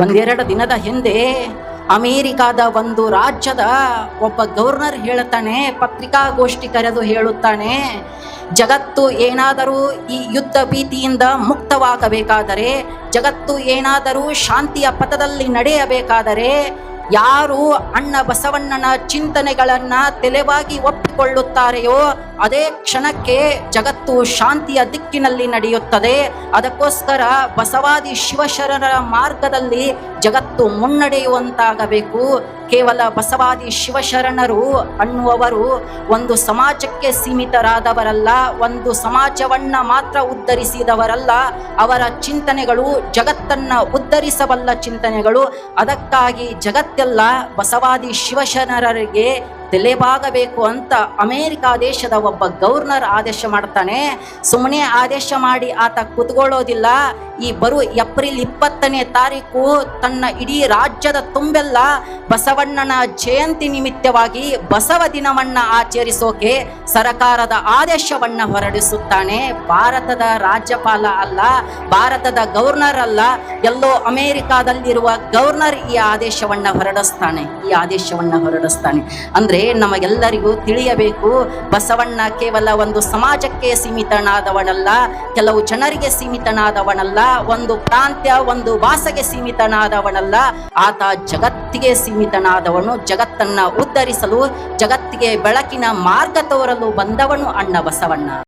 ಒಂದೆರಡು ದಿನದ ಹಿಂದೆ ಅಮೇರಿಕಾದ ಒಂದು ರಾಜ್ಯದ ಒಬ್ಬ ಗವರ್ನರ್ ಹೇಳುತ್ತಾನೆ, ಪತ್ರಿಕಾಗೋಷ್ಠಿ ಕರೆದು ಹೇಳುತ್ತಾನೆ, ಜಗತ್ತು ಏನಾದರೂ ಈ ಯುದ್ಧ ಭೀತಿಯಿಂದ ಮುಕ್ತವಾಗಬೇಕಾದರೆ, ಜಗತ್ತು ಏನಾದರೂ ಶಾಂತಿಯ ಪಥದಲ್ಲಿ ನಡೆಯಬೇಕಾದರೆ, ಯಾರು ಅಣ್ಣ ಬಸವಣ್ಣನ ಚಿಂತನೆಗಳನ್ನು ತಲೆಬಾಗಿ ಒಪ್ಪಿಕೊಳ್ಳುತ್ತಾರೆಯೋ ಅದೇ ಕ್ಷಣಕ್ಕೆ ಜಗತ್ತು ಶಾಂತಿಯ ದಿಕ್ಕಿನಲ್ಲಿ ನಡೆಯುತ್ತದೆ. ಅದಕ್ಕೋಸ್ಕರ ಬಸವಾದಿ ಶಿವಶರಣರ ಮಾರ್ಗದಲ್ಲಿ ಜಗತ್ತು ಮುನ್ನಡೆಯುವಂತಾಗಬೇಕು. ಕೇವಲ ಬಸವಾದಿ ಶಿವಶರಣರು ಅನ್ನುವರು ಒಂದು ಸಮಾಜಕ್ಕೆ ಸೀಮಿತರಾದವರಲ್ಲ, ಒಂದು ಸಮಾಜವನ್ನ ಮಾತ್ರ ಉದ್ಧರಿಸಿದವರಲ್ಲ. ಅವರ ಚಿಂತನೆಗಳು ಜಗತ್ತನ್ನ ಉದ್ಧರಿಸಬಲ್ಲ ಚಿಂತನೆಗಳು. ಅದಕ್ಕಾಗಿ ಜಗತ್ತೆಲ್ಲ ಬಸವಾದಿ ಶಿವಶರಣರಿಗೆ ತಲೆಬಾಗಬೇಕು ಅಂತ ಅಮೇರಿಕಾ ದೇಶದ ಒಬ್ಬ ಗವರ್ನರ್ ಆದೇಶ ಮಾಡ್ತಾನೆ. ಸುಮ್ಮನೆ ಆದೇಶ ಮಾಡಿ ಆತ ಕೂತ್ಕೊಳ್ಳೋದಿಲ್ಲ. ಈ ಬರು ಏಪ್ರಿಲ್ 20ನೇ ತಾರೀಕು ತನ್ನ ಇಡೀ ರಾಜ್ಯದ ತುಂಬೆಲ್ಲ ಬಸವಣ್ಣನ ಜಯಂತಿ ನಿಮಿತ್ತವಾಗಿ ಬಸವ ದಿನವನ್ನ ಆಚರಿಸೋಕೆ ಸರಕಾರದ ಆದೇಶವನ್ನ ಹೊರಡಿಸುತ್ತಾನೆ. ಭಾರತದ ರಾಜ್ಯಪಾಲ ಅಲ್ಲ, ಭಾರತದ ಗವರ್ನರ್ ಅಲ್ಲ, ಎಲ್ಲೋ ಅಮೇರಿಕಾದಲ್ಲಿರುವ ಗವರ್ನರ್ ಈ ಆದೇಶವನ್ನ ಹೊರಡಿಸ್ತಾನೆ. ಅಂದ್ರೆ ನಮಗೆಲ್ಲರಿಗೂ ತಿಳಿಯಬೇಕು, ಬಸವಣ್ಣ ಕೇವಲ ಒಂದು ಸಮಾಜಕ್ಕೆ ಸೀಮಿತನಾದವನಲ್ಲ, ಕೆಲವು ಜನರಿಗೆ ಸೀಮಿತನಾದವನಲ್ಲ, ಒಂದು ಪ್ರಾಂತ್ಯ ಒಂದು ಭಾಷೆಗೆ ಸೀಮಿತನಾದವನಲ್ಲ. ಆತ ಜಗತ್ತಿಗೆ ಸೀಮಿತನಾದವನು. ಜಗತ್ತನ್ನ ಉದ್ಧರಿಸಲು, ಜಗತ್ತಿಗೆ ಬೆಳಕಿನ ಮಾರ್ಗ ತೋರಲು ಬಂದವನು ಅಣ್ಣ ಬಸವಣ್ಣ.